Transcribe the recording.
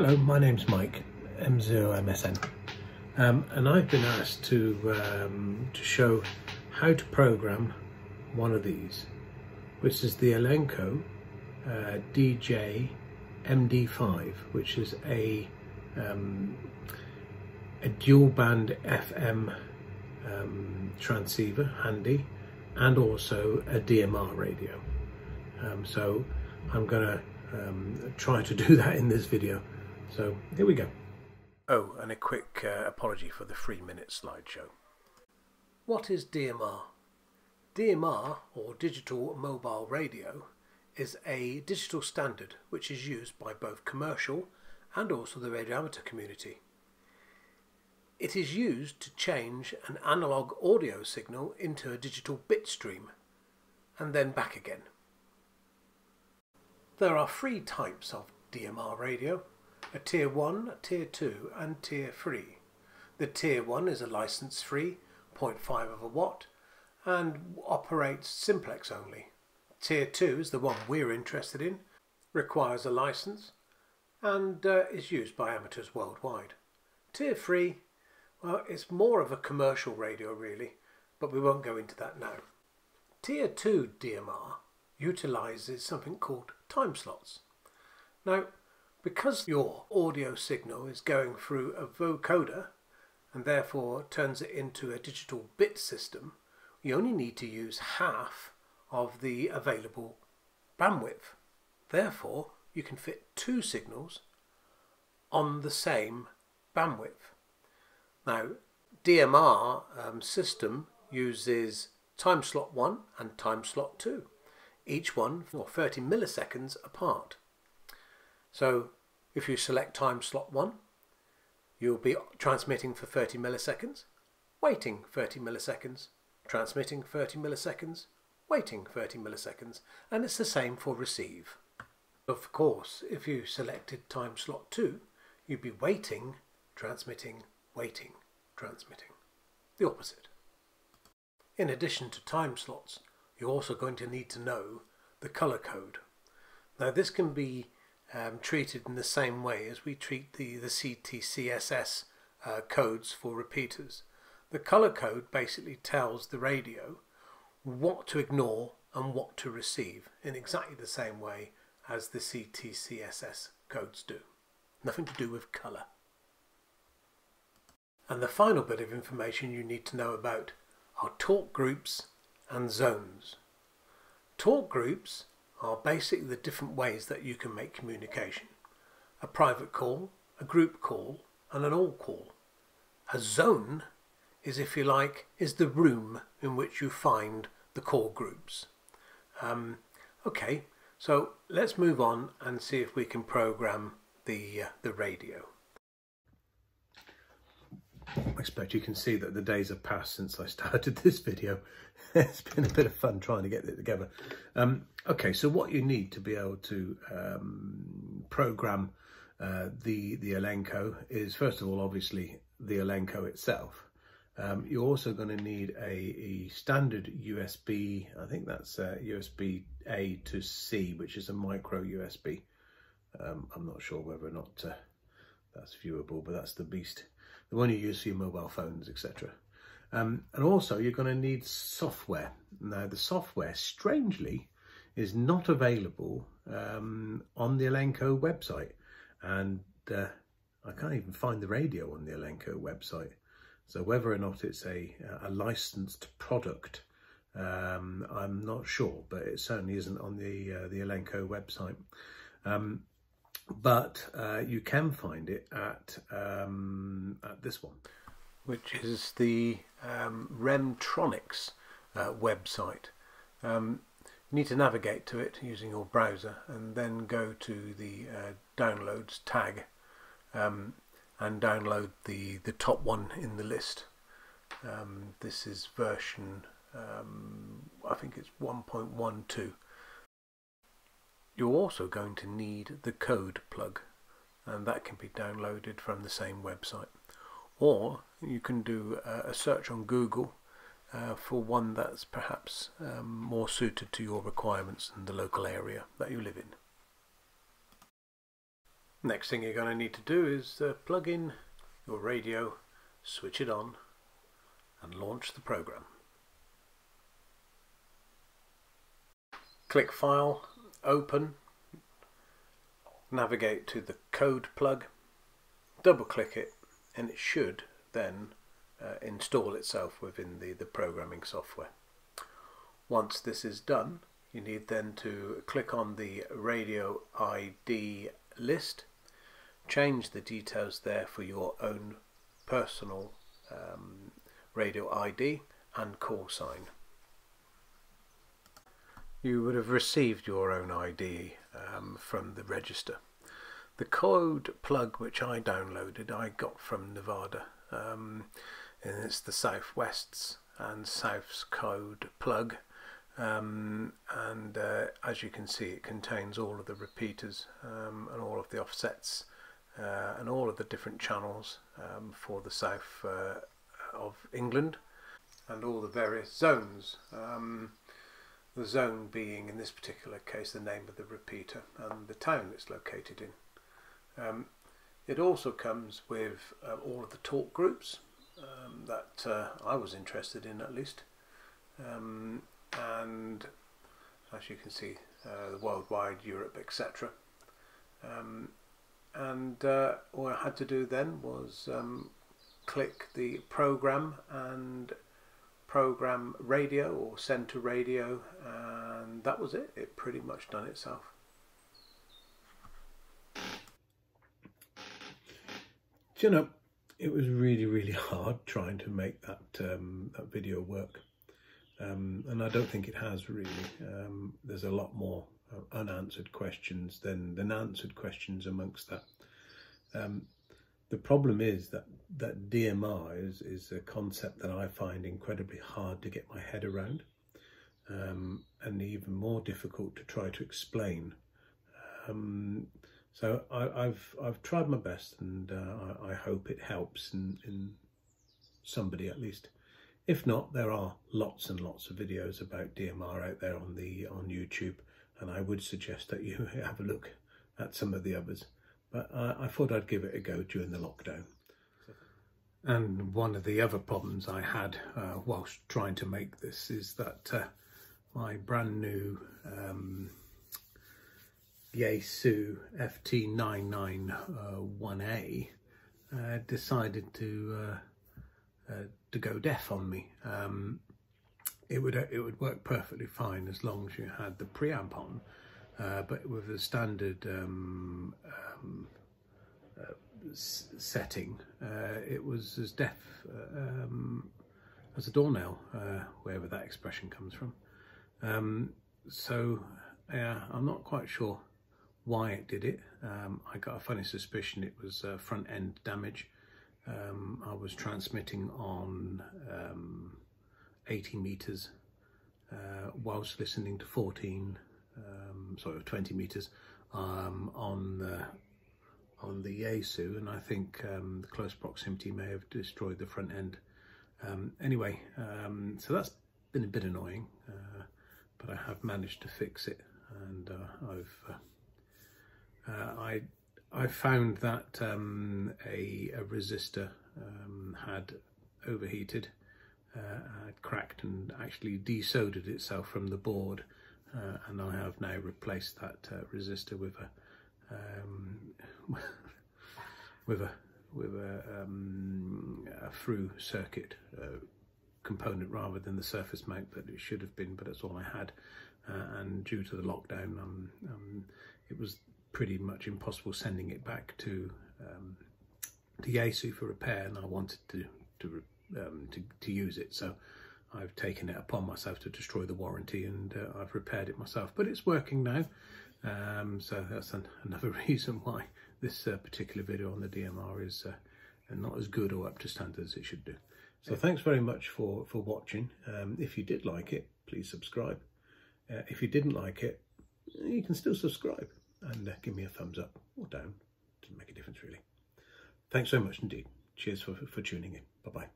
Hello, my name's Mike, M0MSN, and I've been asked to show how to program one of these, which is the Alinco DJ-MD5, which is a dual band FM transceiver, handy, and also a DMR radio. So I'm going to try to do that in this video. So here we go. Oh, and a quick apology for the 3-minute slideshow. What is DMR? DMR, or Digital Mobile Radio, is a digital standard which is used by both commercial and also the radio amateur community. It is used to change an analog audio signal into a digital bit stream and then back again. There are 3 types of DMR radio: a Tier 1, a Tier 2 and Tier 3. The Tier 1 is a license-free 0.5 of a watt and operates simplex only. Tier 2 is the one we're interested in, requires a license and is used by amateurs worldwide. Tier 3, well, it's more of a commercial radio really, but we won't go into that now. Tier 2 DMR utilises something called time slots. Now, because your audio signal is going through a vocoder and therefore turns it into a digital bit system, you only need to use half of the available bandwidth. Therefore, you can fit 2 signals on the same bandwidth. Now, DMR system uses time slot 1 and time slot 2, each one for 30 milliseconds apart. So if you select time slot 1, you'll be transmitting for 30 milliseconds, waiting 30 milliseconds, transmitting 30 milliseconds, waiting 30 milliseconds, and it's the same for receive. Of course, if you selected time slot 2, you'd be waiting, transmitting, waiting, transmitting. The opposite. In addition to time slots, you're also going to need to know the color code. Now this can be treated in the same way as we treat the CTCSS codes for repeaters. The color code basically tells the radio what to ignore and what to receive in exactly the same way as the CTCSS codes do. Nothing to do with color. And the final bit of information you need to know about are talk groups and zones. Talk groups are basically the different ways that you can make communication. A private call, a group call and an all call. A zone is, if you like, is the room in which you find the call groups. Okay, so let's move on and see if we can program the radio. I expect you can see that the days have passed since I started this video. It's been a bit of fun trying to get it together. Okay, so what you need to be able to program the Alinco is, first of all, obviously the Alinco itself. You're also going to need a standard USB, I think that's USB A to C, which is a micro USB. I'm not sure whether or not that's viewable, but that's the beast. The one you use for your mobile phones, etc. And also you're going to need software. Now the software, strangely, is not available on the Alinco website, and I can't even find the radio on the Alinco website. So whether or not it's a licensed product, I'm not sure, but it certainly isn't on the Alinco website. But you can find it at this one, which is the Remtronics website. You need to navigate to it using your browser and then go to the downloads tab and download the top one in the list. This is version, I think it's 1.12. You're also going to need the code plug, and that can be downloaded from the same website. Or you can do a search on Google for one that's perhaps more suited to your requirements and the local area that you live in. Next thing you're going to need to do is plug in your radio, switch it on and launch the program. Click File, Open, navigate to the code plug, double click it, and it should then install itself within the programming software. Once this is done, you need then to click on the radio ID list, change the details there for your own personal radio ID and call sign. You would have received your own ID from the register. The code plug which I downloaded I got from Nevada, and it's the Southwest's and South's code plug, and as you can see, it contains all of the repeaters and all of the offsets and all of the different channels for the south of England, and all the various zones. The zone being, in this particular case, the name of the repeater and the town it's located in. It also comes with all of the talk groups that I was interested in, at least. And as you can see, the worldwide, Europe, etc. All I had to do then was click the program and program radio or send to radio, and that was it. It pretty much done itself. Do you know, it was really hard trying to make that that video work, and I don't think it has really. There's a lot more unanswered questions than answered questions amongst that. The problem is that DMR is a concept that I find incredibly hard to get my head around, and even more difficult to try to explain. So I've tried my best, and I hope it helps in somebody at least. If not, there are lots and lots of videos about DMR out there on YouTube, and I would suggest that you have a look at some of the others. But I thought I'd give it a go during the lockdown. And one of the other problems I had whilst trying to make this is that my brand new Yaesu FT991A decided to go deaf on me. It would work perfectly fine as long as you had the preamp on. But with the standard setting, it was as deaf as a doornail, wherever that expression comes from. So yeah, I'm not quite sure why it did it. I got a funny suspicion it was front end damage. I was transmitting on 80 meters whilst listening to 20 meters on the Yaesu, and I think the close proximity may have destroyed the front end. Anyway, so that's been a bit annoying, but I have managed to fix it, and I found that a resistor had overheated, had cracked and actually desoldered itself from the board. And I have now replaced that resistor with a through circuit component rather than the surface mount that it should have been, but that's all I had. And due to the lockdown, it was pretty much impossible sending it back to Yaesu for repair, and I wanted to use it, so I've taken it upon myself to destroy the warranty, and I've repaired it myself, but it's working now. So that's another reason why this particular video on the DMR is not as good or up to standard as it should do. So thanks very much for watching. If you did like it, please subscribe. If you didn't like it, you can still subscribe and give me a thumbs up or down. Doesn't make a difference really. Thanks so much indeed. Cheers for tuning in. Bye bye.